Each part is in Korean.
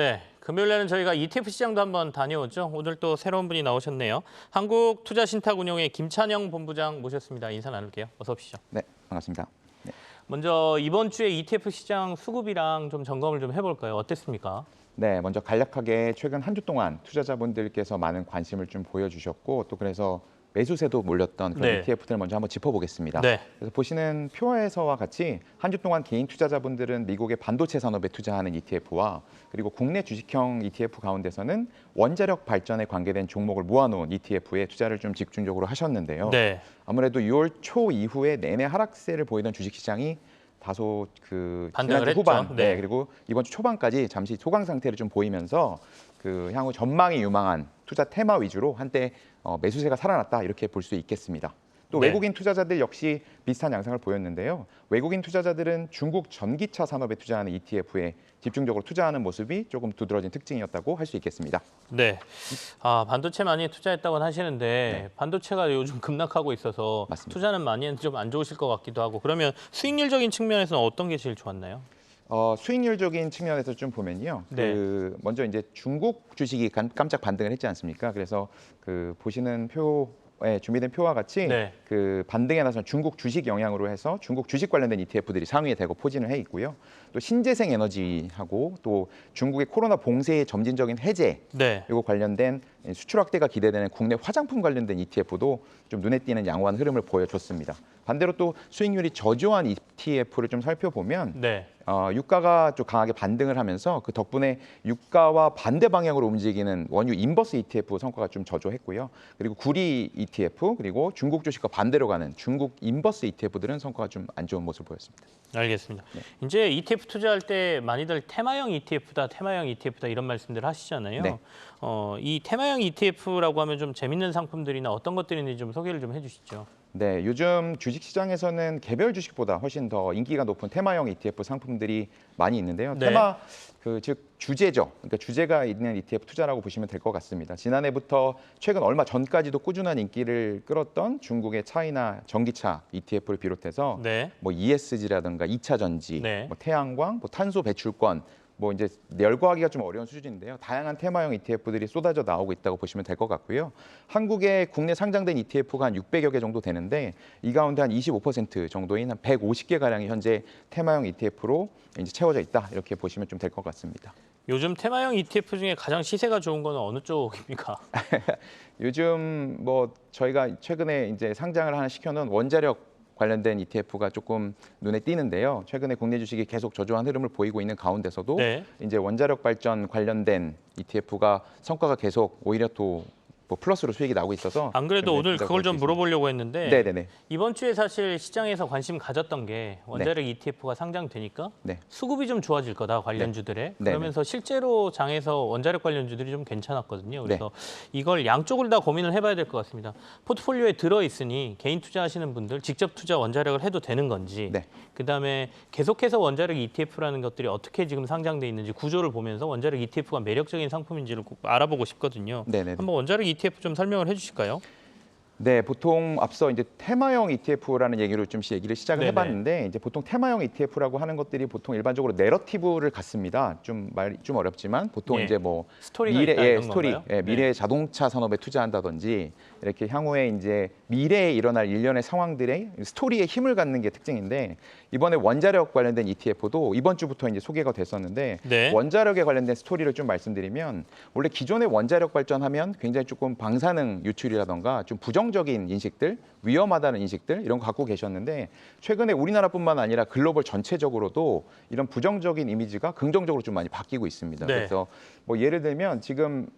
네, 금요일에는 저희가 ETF 시장도 한번 다녀오죠. 오늘 또 새로운 분이 나오셨네요. 한국투자신탁운용의 김찬영 본부장 모셨습니다. 인사 나눌게요. 어서 오십시오. 네, 반갑습니다. 네. 먼저 이번 주에 ETF 시장 수급이랑 좀 점검을 좀 해볼까요? 어땠습니까? 네, 먼저 간략하게 최근 한 주 동안 투자자분들께서 많은 관심을 좀 보여주셨고 또 그래서 매수세도 몰렸던 그런 네. ETF들 먼저 한번 짚어보겠습니다. 네. 그래서 보시는 표에서와 같이 한 주 동안 개인 투자자분들은 미국의 반도체 산업에 투자하는 ETF와 그리고 국내 주식형 ETF 가운데서는 원자력 발전에 관계된 종목을 모아놓은 ETF에 투자를 좀 집중적으로 하셨는데요. 네. 아무래도 6월 초 이후에 내내 하락세를 보이던 주식시장이 다소 반등을 지난주 후반, 했죠. 네. 네. 그리고 이번 주 초반까지 잠시 소강 상태를 좀 보이면서 향후 전망이 유망한 투자 테마 위주로 한때 매수세가 살아났다 이렇게 볼 수 있겠습니다. 또 네. 외국인 투자자들 역시 비슷한 양상을 보였는데요. 외국인 투자자들은 중국 전기차 산업에 투자하는 ETF에 집중적으로 투자하는 모습이 조금 두드러진 특징이었다고 할 수 있겠습니다. 네. 반도체 많이 투자했다고는 하시는데 네. 반도체가 요즘 급락하고 있어서 맞습니다. 투자는 많이 했는데 좀 안 좋으실 것 같기도 하고 그러면 수익률적인 측면에서는 어떤 게 제일 좋았나요? 수익률적인 측면에서 좀 보면요. 네. 먼저 이제 중국 주식이 깜짝 반등을 했지 않습니까? 그래서 보시는 표에 준비된 표와 같이 네. 반등에 나선 중국 주식 영향으로 해서 중국 주식 관련된 ETF들이 상위에 대고 포진을 해 있고요. 또 신재생 에너지하고 또 중국의 코로나 봉쇄의 점진적인 해제 네. 그리고 관련된 수출 확대가 기대되는 국내 화장품 관련된 ETF도 좀 눈에 띄는 양호한 흐름을 보여줬습니다. 반대로 또 수익률이 저조한 ETF를 좀 살펴보면 네. 유가가 좀 강하게 반등을 하면서 그 덕분에 유가와 반대 방향으로 움직이는 원유 인버스 ETF 성과가 좀 저조했고요. 그리고 구리 ETF 그리고 중국 주식과 반대로 가는 중국 인버스 ETF들은 성과가 좀 안 좋은 모습을 보였습니다. 알겠습니다. 네. 이제 ETF 투자할 때 많이들 테마형 ETF다, 테마형 ETF다 이런 말씀들 하시잖아요. 네. 이 테마형 ETF라고 하면 좀 재밌는 상품들이나 어떤 것들이 있는지 좀 소개를 좀 해주시죠. 네, 요즘 주식시장에서는 개별 주식보다 훨씬 더 인기가 높은 테마형 ETF 상품들이 많이 있는데요. 네. 테마 즉 주제죠. 그러니까 주제가 있는 ETF 투자라고 보시면 될 것 같습니다. 지난해부터 최근 얼마 전까지도 꾸준한 인기를 끌었던 중국의 차이나 전기차 ETF를 비롯해서 네. 뭐 ESG라든가 2차 전지, 네. 뭐 태양광, 뭐 탄소 배출권 뭐 이제 열거하기가 좀 어려운 수준인데요. 다양한 테마형 ETF들이 쏟아져 나오고 있다고 보시면 될 것 같고요. 한국에 국내 상장된 ETF가 한 600여 개 정도 되는데 이 가운데 한 25% 정도인 한 150개 가량이 현재 테마형 ETF로 이제 채워져 있다 이렇게 보시면 좀 될 것 같습니다. 요즘 테마형 ETF 중에 가장 시세가 좋은 거는 어느 쪽입니까? 요즘 뭐 저희가 최근에 이제 상장을 하나 시켜놓은 원자력 관련된 ETF가 조금 눈에 띄는데요. 최근에 국내 주식이 계속 저조한 흐름을 보이고 있는 가운데서도 네. 이제 원자력 발전 관련된 ETF가 성과가 계속 오히려 또 뭐 플러스로 수익이 나오고 있어서 안 그래도 오늘 그걸 좀 물어보려고 했는데 네네네. 이번 주에 사실 시장에서 관심 가졌던 게 원자력 ETF가 상장되니까 네. 수급이 좀 좋아질 거다 관련주들에. 네. 그러면서 실제로 장에서 원자력 관련주들이 좀 괜찮았거든요. 그래서 이걸 양쪽을 다 고민을 해봐야 될 것 같습니다. 포트폴리오에 들어있으니 개인 투자하시는 분들 직접 투자 원자력을 해도 되는 건지 네. 그다음에 계속해서 원자력 ETF라는 것들이 어떻게 지금 상장돼 있는지 구조를 보면서 원자력 ETF가 매력적인 상품인지를 꼭 알아보고 싶거든요. 네네네. 한번 원자력 ETF 좀 설명을 해주실까요? 네, 보통 앞서 이제 테마형 ETF라는 얘기를 시작을 네네. 해봤는데 이제 보통 테마형 ETF라고 하는 것들이 보통 일반적으로 내러티브를 갖습니다. 말이 좀 어렵지만 보통 예. 이제 뭐 스토리가 있다 이런 스토리, 건가요? 미래의 자동차 산업에 투자한다든지 이렇게 향후에 이제 미래에 일어날 일련의 상황들의 스토리에 힘을 갖는 게 특징인데 이번에 원자력 관련된 ETF도 이번 주부터 이제 소개가 됐었는데 네. 원자력에 관련된 스토리를 좀 말씀드리면 원래 기존의 원자력 발전하면 굉장히 조금 방사능 유출이라던가 좀 부정적인 인식들, 위험하다는 인식들 이런 거 갖고 계셨는데 최근에 우리나라뿐만 아니라 글로벌 전체적으로도 이런 부정적인 이미지가 긍정적으로 좀 많이 바뀌고 있습니다. 네. 그래서 뭐 예를 들면 지금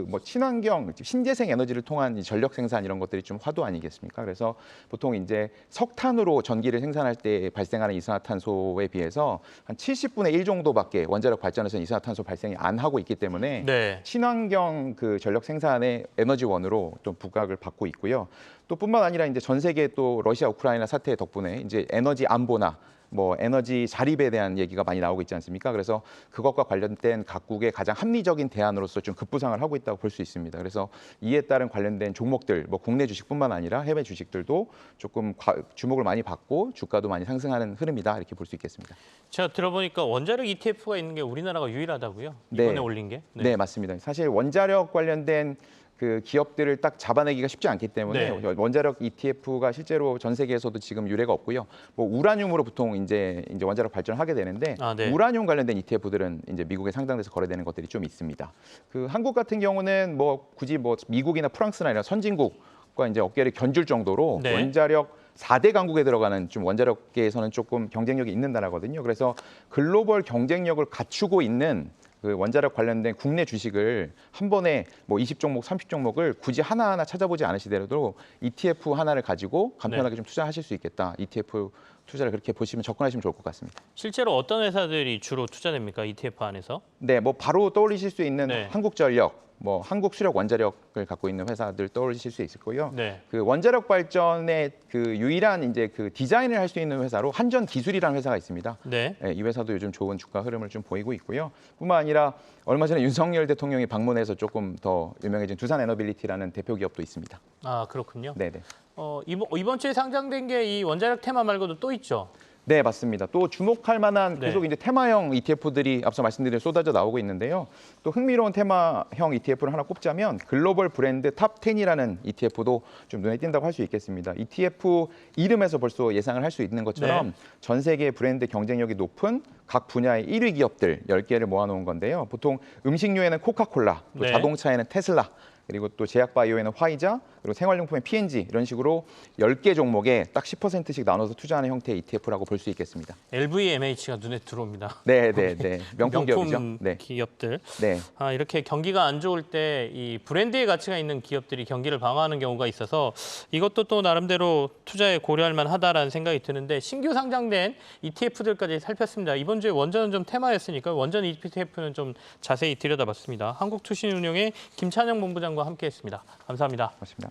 뭐 친환경, 신재생 에너지를 통한 이 전력 생산 이런 것들이 좀 화두 아니겠습니까? 그래서 보통 이제 석탄으로 전기를 생산할 때 발생하는 이산화탄소에 비해서 한 70분의 1 정도밖에 원자력 발전에서는 이산화탄소 발생이 안 하고 있기 때문에 네. 친환경 전력 생산의 에너지원으로 또 부각을 받고 있고요. 또 뿐만 아니라 이제 전 세계 또 러시아 우크라이나 사태 덕분에 이제 에너지 안보나 뭐 에너지 자립에 대한 얘기가 많이 나오고 있지 않습니까? 그래서 그것과 관련된 각국의 가장 합리적인 대안으로서 좀 급부상을 하고 있다고 볼 수 있습니다. 그래서 이에 따른 관련된 종목들, 뭐 국내 주식뿐만 아니라 해외 주식들도 조금 주목을 많이 받고 주가도 많이 상승하는 흐름이다 이렇게 볼 수 있겠습니다. 제가 들어보니까 원자력 ETF가 있는 게 우리나라가 유일하다고요? 네. 이번에 올린 게? 네, 맞습니다. 사실 원자력 관련된 그 기업들을 딱 잡아내기가 쉽지 않기 때문에 네. 원자력 ETF가 실제로 전 세계에서도 지금 유례가 없고요. 뭐 우라늄으로 보통 이제 원자력 발전을 하게 되는데 네. 우라늄 관련된 ETF들은 이제 미국에 상장돼서 거래되는 것들이 좀 있습니다. 그 한국 같은 경우는 뭐 굳이 뭐 미국이나 프랑스나 이런 선진국과 이제 어깨를 견줄 정도로 네. 원자력 4대 강국에 들어가는 좀 원자력계에서는 조금 경쟁력이 있는 나라거든요. 그래서 글로벌 경쟁력을 갖추고 있는 그 원자력 관련된 국내 주식을 한 번에 뭐 20종목, 30종목을 굳이 하나하나 찾아보지 않으시더라도 ETF 하나를 가지고 간편하게 좀 투자하실 수 있겠다. ETF 투자를 그렇게 보시면 접근하시면 좋을 것 같습니다. 실제로 어떤 회사들이 주로 투자됩니까? ETF 안에서? 네, 뭐 바로 떠올리실 수 있는 네. 한국전력, 뭐 한국수력 원자력을 갖고 있는 회사들 떠올리실 수 있을 거고요. 네. 그 원자력 발전의 그 유일한 이제 그 디자인을 할 수 있는 회사로 한전기술이라는 회사가 있습니다. 네. 이 회사도 요즘 좋은 주가 흐름을 좀 보이고 있고요. 뿐만 아니라 얼마 전에 윤석열 대통령이 방문해서 조금 더 유명해진 두산에너빌리티라는 대표 기업도 있습니다. 아, 그렇군요. 네네. 이번 주에 상장된 게 이 원자력 테마 말고도 또 있죠? 네, 맞습니다. 또 주목할 만한 네. 계속 이제 테마형 ETF들이 앞서 말씀드린 쏟아져 나오고 있는데요. 또 흥미로운 테마형 ETF를 하나 꼽자면 글로벌 브랜드 탑 10이라는 ETF도 좀 눈에 띈다고 할 수 있겠습니다. ETF 이름에서 벌써 예상을 할 수 있는 것처럼 네. 전 세계 브랜드 경쟁력이 높은 각 분야의 1위 기업들 10개를 모아놓은 건데요. 보통 음식료에는 코카콜라, 또 네. 자동차에는 테슬라, 그리고 또 제약바이오에는 화이자, 그리고 생활용품에 P&G 이런 식으로 10개 종목에 딱 10%씩 나눠서 투자하는 형태의 ETF라고 볼 수 있겠습니다. LVMH가 눈에 들어옵니다. 네, 네, 네. 명품 기업이죠. 네. 기업들. 네. 이렇게 경기가 안 좋을 때 이 브랜드의 가치가 있는 기업들이 경기를 방어하는 경우가 있어서 이것도 또 나름대로 투자에 고려할 만하다라는 생각이 드는데 신규 상장된 ETF들까지 살폈습니다. 이번 주에 원전은 좀 테마였으니까 원전 ETF는 좀 자세히 들여다봤습니다. 한국투신운용의 김찬영 본부장과 함께했습니다. 감사합니다. 맞습니다.